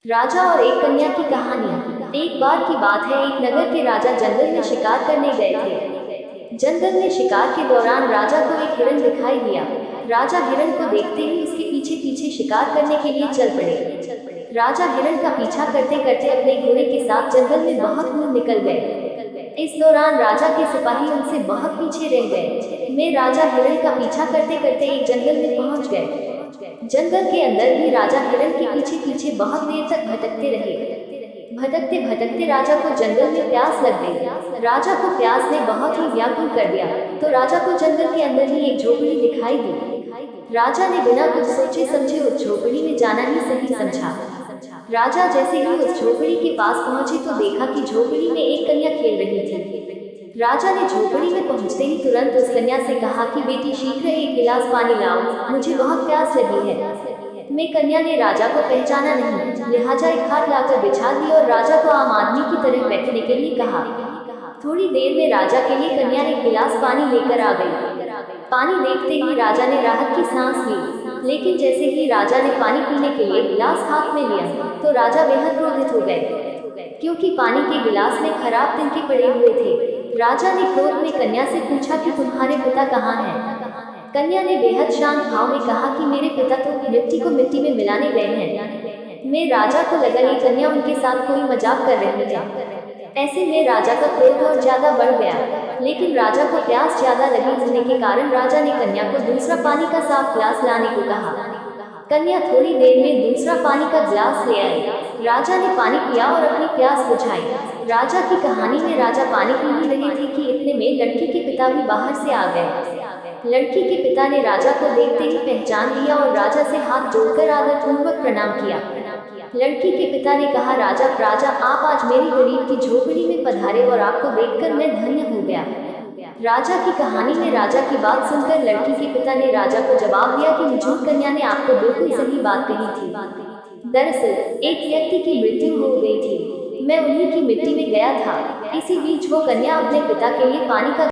राजा और एक कन्या की कहानी। एक बार की बात है, एक नगर के राजा जंगल में शिकार करने गए थे। जंगल में शिकार के दौरान राजा को एक हिरन दिखाई दिया। राजा हिरन को देखते ही उसके पीछे पीछे शिकार करने के लिए चल पड़े। राजा हिरन का पीछा करते करते अपने घोड़े के साथ जंगल में बहुत दूर निकल गए। इस दौरान राजा के सिपाही उनसे बहुत पीछे रह गए। में राजा हिरन का पीछा करते करते एक जंगल में पहुंच गए। जंगल के अंदर भी राजा हिरन के पीछे पीछे बहुत देर तक भटकते रहे। भटकते भटकते राजा को जंगल में प्यास लग गई। राजा को प्यास ने बहुत ही व्याकुल कर दिया, तो राजा को जंगल के अंदर ही एक झोपड़ी दिखाई दी। राजा ने बिना कुछ सोचे समझे उस झोपड़ी में जाना ही सही समझा। राजा जैसे ही उस झोपड़ी के पास पहुंचे तो देखा कि झोपड़ी में एक कन्या खेल रही थी। राजा ने झोपड़ी में पहुंचते ही तुरंत उस कन्या से कहा कि बेटी शीघ्र एक गिलास पानी लाओ, मुझे बहुत प्यास लगी है। में कन्या ने राजा को पहचाना नहीं, लिहाजा एक खाट लाकर बिछा दी और राजा को आम आदमी की तरह बैठने के लिए कहा। थोड़ी देर में राजा के लिए कन्या एक गिलास पानी लेकर आ गई। पानी देखते ही राजा ने राहत की सांस ली, लेकिन जैसे ही राजा ने पानी पीने के लिए गिलास हाथ में लिया तो राजा बेहद क्रोधित हो गए, क्योंकि पानी के गिलास में खराब तिनके पड़े हुए थे। राजा ने क्रोध में कन्या से पूछा कि तुम्हारे पिता कहाँ हैं? कन्या ने बेहद शांत भाव में कहा कि मेरे पिता तो मिट्टी को मिट्टी में मिलाने गए हैं। में राजा को लगा ये कन्या उनके साथ कोई मजाक कर रही है। ऐसे में राजा का क्रोध और ज्यादा बढ़ गया, लेकिन राजा को प्यास ज्यादा लगी होने के कारण राजा ने कन्या को दूसरा पानी का साफ गिलास लाने को कहा। कन्या थोड़ी देर में दूसरा पानी का गिलास ले आई। राजा ने पानी पिया और अपनी प्यास बुझाई। राजा की कहानी में राजा पानी पी ही रहे थे कि इतने में लड़की के पिता भी बाहर से आ गए। लड़की के पिता ने राजा को देखते ही पहचान लिया और राजा से हाथ जोड़कर आदरपूर्वक प्रणाम किया। लड़की के पिता ने कहा, राजा आप आज मेरी गरीब की झोपड़ी में पधारे और आपको देखकर मैं धन्य हो गया। राजा की कहानी में राजा की बात सुनकर लड़की के पिता ने राजा को जवाब दिया कि निझुक कन्या ने आपको बिल्कुल सही बात कही थी। दरअसल एक व्यक्ति की मृत्यु हो गई थी, मैं उन्हीं की मिट्टी में गया था। इसी बीच वो कन्या अपने पिता के लिए पानी का